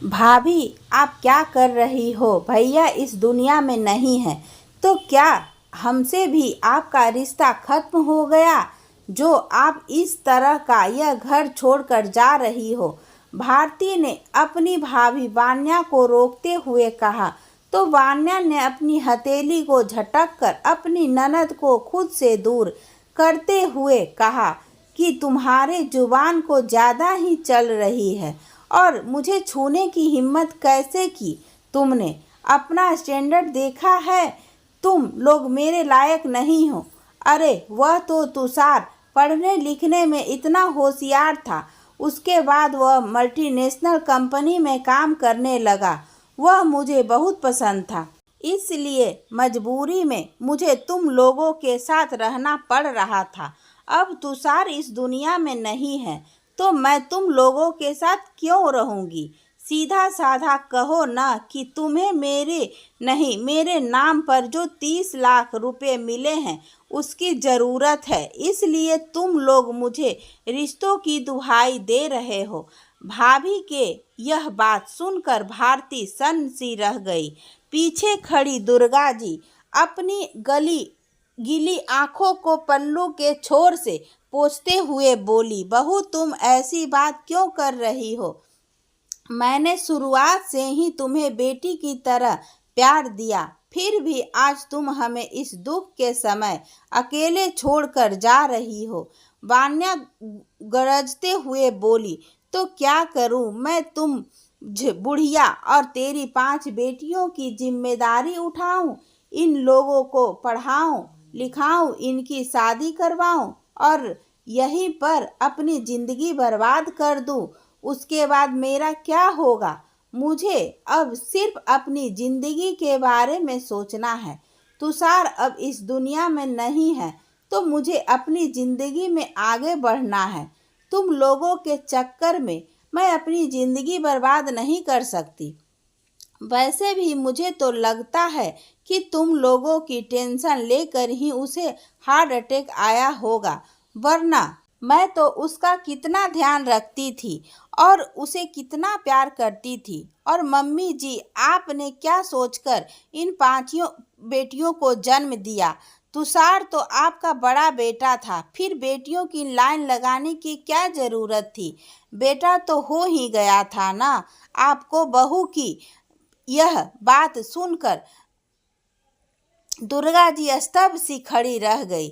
भाभी, आप क्या कर रही हो? भैया इस दुनिया में नहीं है तो क्या हमसे भी आपका रिश्ता खत्म हो गया जो आप इस तरह का यह घर छोड़कर जा रही हो? भारती ने अपनी भाभी वान्या को रोकते हुए कहा तो वान्या ने अपनी हथेली को झटककर अपनी ननद को खुद से दूर करते हुए कहा कि तुम्हारे जुबान को ज़्यादा ही चल रही है और मुझे छूने की हिम्मत कैसे की तुमने? अपना स्टैंडर्ड देखा है? तुम लोग मेरे लायक नहीं हो। अरे वह तो तुषार पढ़ने लिखने में इतना होशियार था, उसके बाद वह मल्टीनेशनल कंपनी में काम करने लगा। वह मुझे बहुत पसंद था, इसलिए मजबूरी में मुझे तुम लोगों के साथ रहना पड़ रहा था। अब तुषार इस दुनिया में नहीं है तो मैं तुम लोगों के साथ क्यों रहूंगी? सीधा साधा कहो ना कि तुम्हें मेरे नहीं, मेरे नाम पर जो 30 लाख रुपए मिले हैं उसकी ज़रूरत है, इसलिए तुम लोग मुझे रिश्तों की दुहाई दे रहे हो। भाभी के यह बात सुनकर भारती सन्न सी रह गई। पीछे खड़ी दुर्गा जी अपनी गीली आंखों को पल्लू के छोर से पोंछते हुए बोली, बहू तुम ऐसी बात क्यों कर रही हो? मैंने शुरुआत से ही तुम्हें बेटी की तरह प्यार दिया, फिर भी आज तुम हमें इस दुख के समय अकेले छोड़कर जा रही हो। वान्या गरजते हुए बोली, तो क्या करूं मैं? तुम बुढ़िया और तेरी 5 बेटियों की जिम्मेदारी उठाऊं, इन लोगों को पढ़ाऊं लिखाऊं, इनकी शादी करवाऊं और यहीं पर अपनी जिंदगी बर्बाद कर दूं? उसके बाद मेरा क्या होगा? मुझे अब सिर्फ अपनी जिंदगी के बारे में सोचना है। तुषार अब इस दुनिया में नहीं है तो मुझे अपनी जिंदगी में आगे बढ़ना है। तुम लोगों के चक्कर में मैं अपनी जिंदगी बर्बाद नहीं कर सकती। वैसे भी मुझे तो लगता है कि तुम लोगों की टेंशन लेकर ही उसे हार्ट अटैक आया होगा, वरना मैं तो उसका कितना ध्यान रखती थी और उसे कितना प्यार करती थी। और मम्मी जी, आपने क्या सोचकर इन 5 बेटियों को जन्म दिया? तुषार तो आपका बड़ा बेटा था, फिर बेटियों की लाइन लगाने की क्या ज़रूरत थी? बेटा तो हो ही गया था ना। आपको बहू की यह बात सुनकर दुर्गा जी स्तब्ध सी खड़ी रह गई।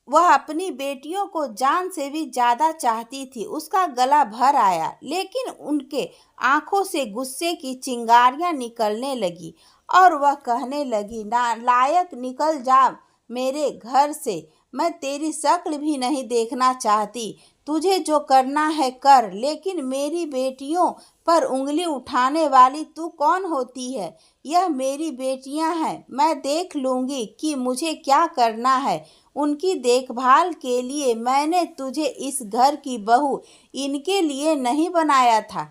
वह अपनी बेटियों को जान से भी ज्यादा चाहती थी। उसका गला भर आया, लेकिन उनके आंखों से गुस्से की चिंगारियां निकलने लगी और वह कहने लगी, नालायक, निकल जा मेरे घर से। मैं तेरी शक्ल भी नहीं देखना चाहती। तुझे जो करना है कर, लेकिन मेरी बेटियों पर उंगली उठाने वाली तू कौन होती है? यह मेरी बेटियां हैं, मैं देख लूंगी कि मुझे क्या करना है। उनकी देखभाल के लिए मैंने तुझे इस घर की बहू इनके लिए नहीं बनाया था।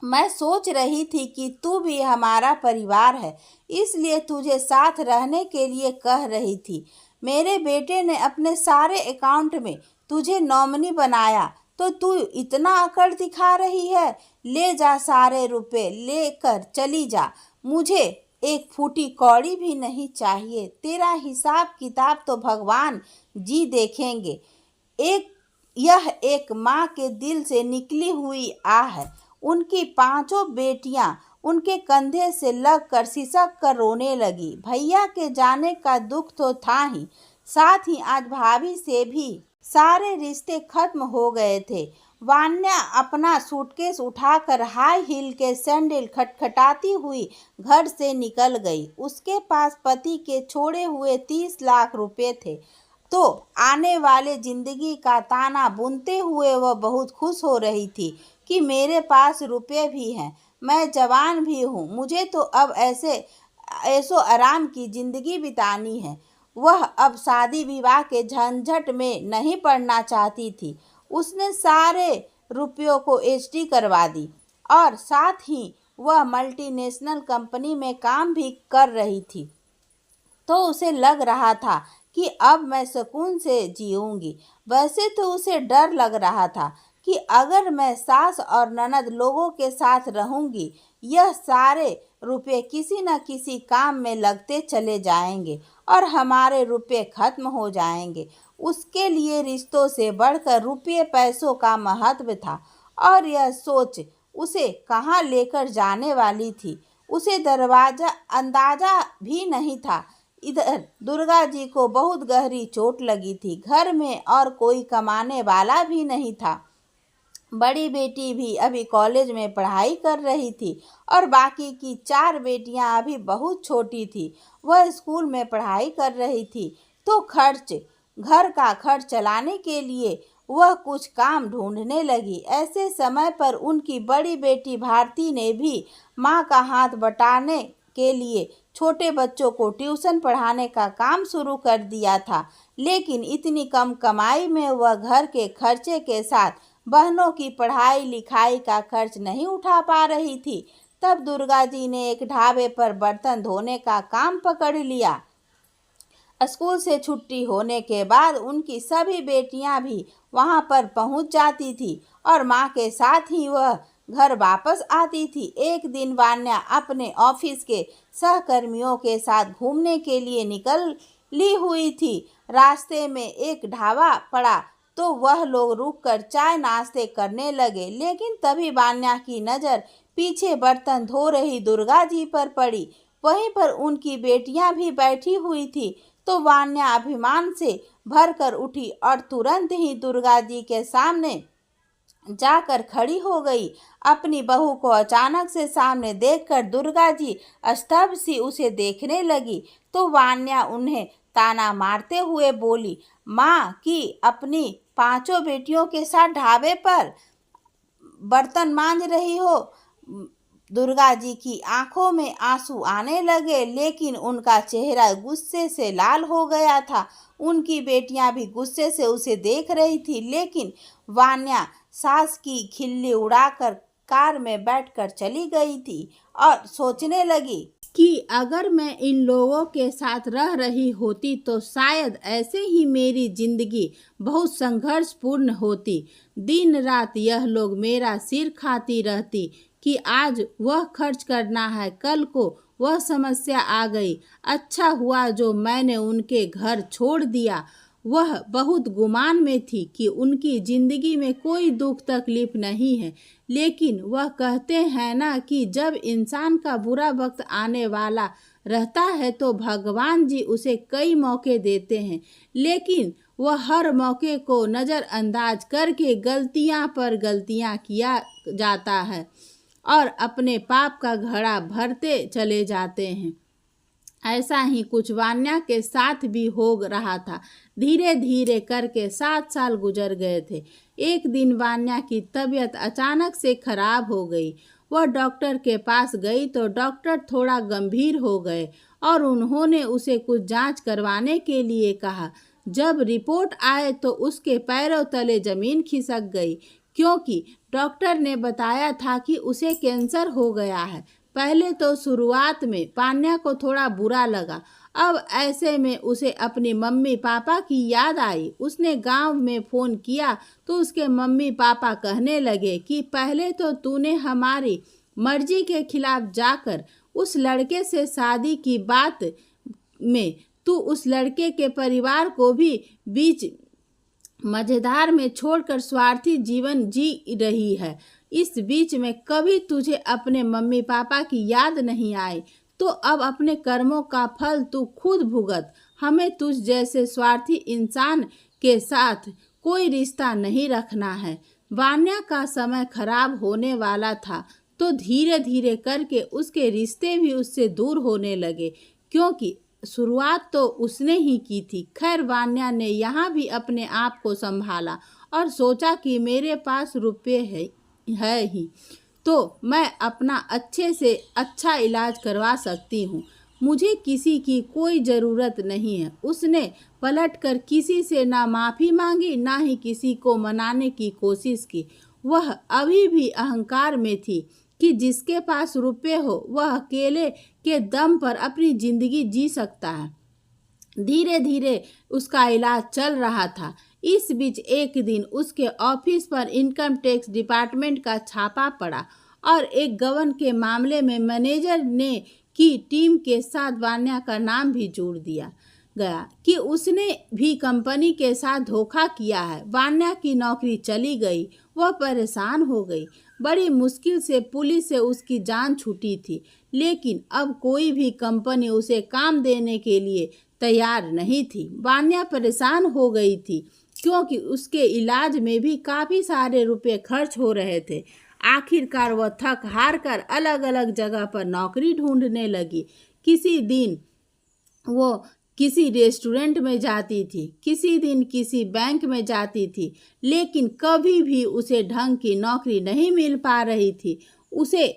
मैं सोच रही थी कि तू भी हमारा परिवार है, इसलिए तुझे साथ रहने के लिए कह रही थी। मेरे बेटे ने अपने सारे अकाउंट में तुझे नॉमिनी बनाया तो तू इतना अकड़ दिखा रही है? ले जा, सारे रुपए लेकर चली जा। मुझे एक फूटी कौड़ी भी नहीं चाहिए। तेरा हिसाब किताब तो भगवान जी देखेंगे। यह एक माँ के दिल से निकली हुई आह है। उनकी 5 बेटियां उनके कंधे से लगकर सिसक कर रोने लगी। भैया के जाने का दुख तो था ही, साथ ही आज भाभी से भी सारे रिश्ते खत्म हो गए थे। वान्या अपना सूटकेस उठाकर हाई हील के सैंडल खटखटाती हुई घर से निकल गई। उसके पास पति के छोड़े हुए 30 लाख रुपए थे, तो आने वाले जिंदगी का ताना बुनते हुए वह बहुत खुश हो रही थी कि मेरे पास रुपए भी हैं, मैं जवान भी हूँ, मुझे तो अब ऐसो आराम की जिंदगी बितानी है। वह अब शादी विवाह के झंझट में नहीं पड़ना चाहती थी। उसने सारे रुपयों को एचडी करवा दी और साथ ही वह मल्टीनेशनल कंपनी में काम भी कर रही थी, तो उसे लग रहा था कि अब मैं सुकून से जीऊंगी। वैसे तो उसे डर लग रहा था कि अगर मैं सास और ननद लोगों के साथ रहूंगी, यह सारे रुपए किसी न किसी काम में लगते चले जाएंगे और हमारे रुपए खत्म हो जाएंगे। उसके लिए रिश्तों से बढ़कर रुपये पैसों का महत्व था और यह सोच उसे कहाँ लेकर जाने वाली थी, उसे दरवाजा अंदाजा भी नहीं था। इधर दुर्गा जी को बहुत गहरी चोट लगी थी। घर में और कोई कमाने वाला भी नहीं था। बड़ी बेटी भी अभी कॉलेज में पढ़ाई कर रही थी और बाकी की 4 बेटियां अभी बहुत छोटी थी। वह स्कूल में पढ़ाई कर रही थी, तो घर का खर्च चलाने के लिए वह कुछ काम ढूंढने लगी। ऐसे समय पर उनकी बड़ी बेटी भारती ने भी माँ का हाथ बटाने के लिए छोटे बच्चों को ट्यूशन पढ़ाने का काम शुरू कर दिया था। लेकिन इतनी कम कमाई में वह घर के खर्चे के साथ बहनों की पढ़ाई लिखाई का खर्च नहीं उठा पा रही थी। तब दुर्गा जी ने एक ढाबे पर बर्तन धोने का काम पकड़ लिया। स्कूल से छुट्टी होने के बाद उनकी सभी बेटियां भी वहां पर पहुंच जाती थी और मां के साथ ही वह घर वापस आती थी। एक दिन वान्या अपने ऑफिस के सहकर्मियों के साथ घूमने के लिए निकली हुई थी। रास्ते में एक ढाबा पड़ा तो वह लोग रुककर चाय नाश्ते करने लगे। लेकिन तभी वान्या की नज़र पीछे बर्तन धो रही दुर्गा जी पर पड़ी। वहीं पर उनकी बेटियां भी बैठी हुई थी। तो वान्या अभिमान से भरकर उठी और तुरंत ही दुर्गा जी के सामने जाकर खड़ी हो गई। अपनी बहू को अचानक से सामने देखकर दुर्गा जी स्तब्ध सी उसे देखने लगी। तो वान्या उन्हें ताना मारते हुए बोली, माँ कि अपनी 5 बेटियों के साथ ढाबे पर बर्तन मांज रही हो। दुर्गा जी की आंखों में आंसू आने लगे, लेकिन उनका चेहरा गुस्से से लाल हो गया था। उनकी बेटियां भी गुस्से से उसे देख रही थी। लेकिन वान्या सास की खिल्ली उड़ाकर कार में बैठकर चली गई थी और सोचने लगी कि अगर मैं इन लोगों के साथ रह रही होती तो शायद ऐसे ही मेरी जिंदगी बहुत संघर्षपूर्ण होती। दिन रात यह लोग मेरा सिर खाती रहती कि आज वह खर्च करना है, कल को वह समस्या आ गई। अच्छा हुआ जो मैंने उनके घर छोड़ दिया। वह बहुत गुमान में थी कि उनकी जिंदगी में कोई दुख तकलीफ नहीं है। लेकिन वह कहते हैं ना कि जब इंसान का बुरा वक्त आने वाला रहता है तो भगवान जी उसे कई मौके देते हैं, लेकिन वह हर मौके को नज़रअंदाज करके गलतियां पर गलतियां किया जाता है और अपने पाप का घड़ा भरते चले जाते हैं। ऐसा ही कुछ वान्या के साथ भी हो रहा था। धीरे धीरे करके 7 साल गुजर गए थे। एक दिन वान्या की तबीयत अचानक से खराब हो गई। वह डॉक्टर के पास गई तो डॉक्टर थोड़ा गंभीर हो गए और उन्होंने उसे कुछ जांच करवाने के लिए कहा। जब रिपोर्ट आए तो उसके पैरों तले जमीन खिसक गई, क्योंकि डॉक्टर ने बताया था कि उसे कैंसर हो गया है। पहले तो शुरुआत में वान्या को थोड़ा बुरा लगा। अब ऐसे में उसे अपनी मम्मी पापा की याद आई। उसने गांव में फ़ोन किया तो उसके मम्मी पापा कहने लगे कि पहले तो तूने हमारी मर्जी के खिलाफ जाकर उस लड़के से शादी की, बात में तू उस लड़के के परिवार को भी बीच मजेदार में छोड़कर स्वार्थी जीवन जी रही है। इस बीच में कभी तुझे अपने मम्मी पापा की याद नहीं आई, तो अब अपने कर्मों का फल तू खुद भुगत। हमें तुझ जैसे स्वार्थी इंसान के साथ कोई रिश्ता नहीं रखना है। वान्या का समय खराब होने वाला था तो धीरे धीरे करके उसके रिश्ते भी उससे दूर होने लगे, क्योंकि शुरुआत तो उसने ही की थी। खैर वान्या ने यहाँ भी अपने आप को संभाला और सोचा कि मेरे पास रुपये है ही तो मैं अपना अच्छे से अच्छा इलाज करवा सकती हूँ। मुझे किसी की कोई ज़रूरत नहीं है। उसने पलटकर किसी से ना माफ़ी मांगी ना ही किसी को मनाने की कोशिश की। वह अभी भी अहंकार में थी कि जिसके पास रुपये हो वह अकेले के दम पर अपनी ज़िंदगी जी सकता है। धीरे धीरे उसका इलाज चल रहा था। इस बीच एक दिन उसके ऑफिस पर इनकम टैक्स डिपार्टमेंट का छापा पड़ा और एक गबन के मामले में मैनेजर ने की टीम के साथ वान्या का नाम भी जोड़ दिया गया कि उसने भी कंपनी के साथ धोखा किया है। वान्या की नौकरी चली गई। वह परेशान हो गई। बड़ी मुश्किल से पुलिस से उसकी जान छूटी थी, लेकिन अब कोई भी कंपनी उसे काम देने के लिए तैयार नहीं थी। वान्या परेशान हो गई थी क्योंकि उसके इलाज में भी काफ़ी सारे रुपए खर्च हो रहे थे। आखिरकार वह थक हार कर अलग अलग जगह पर नौकरी ढूंढने लगी। किसी दिन वो किसी रेस्टोरेंट में जाती थी, किसी दिन किसी बैंक में जाती थी, लेकिन कभी भी उसे ढंग की नौकरी नहीं मिल पा रही थी। उसे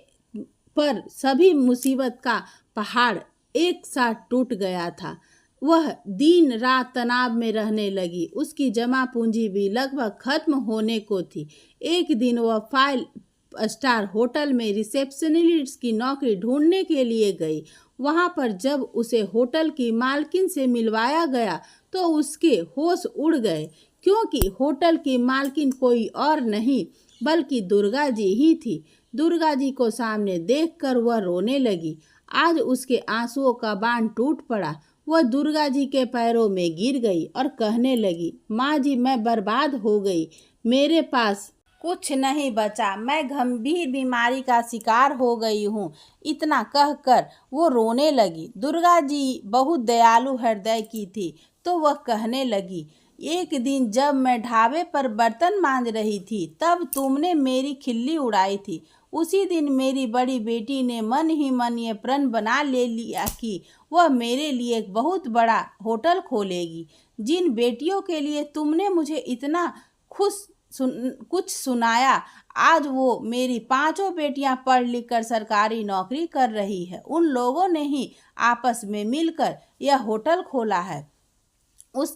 पर सभी मुसीबत का पहाड़ एक साथ टूट गया था। वह दिन रात तनाव में रहने लगी। उसकी जमा पूंजी भी लगभग खत्म होने को थी। एक दिन वह 5 स्टार होटल में रिसेप्शनिस्ट की नौकरी ढूंढने के लिए गई। वहां पर जब उसे होटल की मालकिन से मिलवाया गया तो उसके होश उड़ गए, क्योंकि होटल की मालकिन कोई और नहीं बल्कि दुर्गा जी ही थी। दुर्गा जी को सामने देखकर वह रोने लगी। आज उसके आंसुओं का बांध टूट पड़ा। वह दुर्गा जी के पैरों में गिर गई और कहने लगी, माँ जी, मैं बर्बाद हो गई। मेरे पास कुछ नहीं बचा। मैं गंभीर बीमारी का शिकार हो गई हूँ। इतना कहकर वो रोने लगी। दुर्गा जी बहुत दयालु हृदय की थी, तो वह कहने लगी, एक दिन जब मैं ढाबे पर बर्तन मांज रही थी, तब तुमने मेरी खिल्ली उड़ाई थी। उसी दिन मेरी बड़ी बेटी ने मन ही मन ये प्रण बना ले लिया कि वह मेरे लिए एक बहुत बड़ा होटल खोलेगी। जिन बेटियों के लिए तुमने मुझे इतना कुछ सुनाया, आज वो मेरी 5 बेटियां पढ़ लिख कर सरकारी नौकरी कर रही है। उन लोगों ने ही आपस में मिलकर यह होटल खोला है,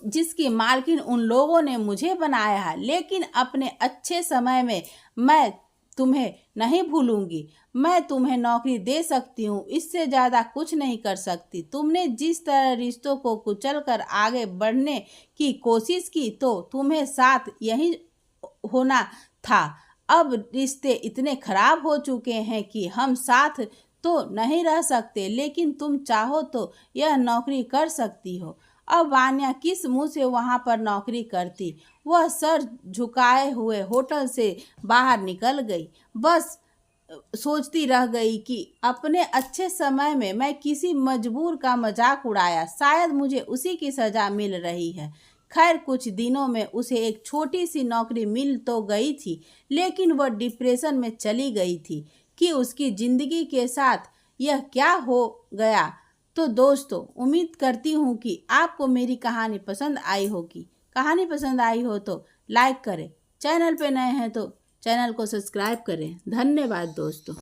जिसकी मालकिन उन लोगों ने मुझे बनाया है। लेकिन अपने अच्छे समय में मैं तुम्हें नहीं भूलूंगी। मैं तुम्हें नौकरी दे सकती हूँ, इससे ज़्यादा कुछ नहीं कर सकती। तुमने जिस तरह रिश्तों को कुचल कर आगे बढ़ने की कोशिश की, तो तुम्हें साथ यही होना था। अब रिश्ते इतने खराब हो चुके हैं कि हम साथ तो नहीं रह सकते, लेकिन तुम चाहो तो यह नौकरी कर सकती हो। अब वान्या किस मुंह से वहां पर नौकरी करती। वह सर झुकाए हुए होटल से बाहर निकल गई। बस सोचती रह गई कि अपने अच्छे समय में मैं किसी मजबूर का मजाक उड़ाया, शायद मुझे उसी की सजा मिल रही है। खैर, कुछ दिनों में उसे एक छोटी सी नौकरी मिल तो गई थी, लेकिन वह डिप्रेशन में चली गई थी कि उसकी ज़िंदगी के साथ यह क्या हो गया। तो दोस्तों, उम्मीद करती हूँ कि आपको मेरी कहानी पसंद आई होगी। कहानी पसंद आई हो तो लाइक करें, चैनल पे नए हैं तो चैनल को सब्सक्राइब करें। धन्यवाद दोस्तों।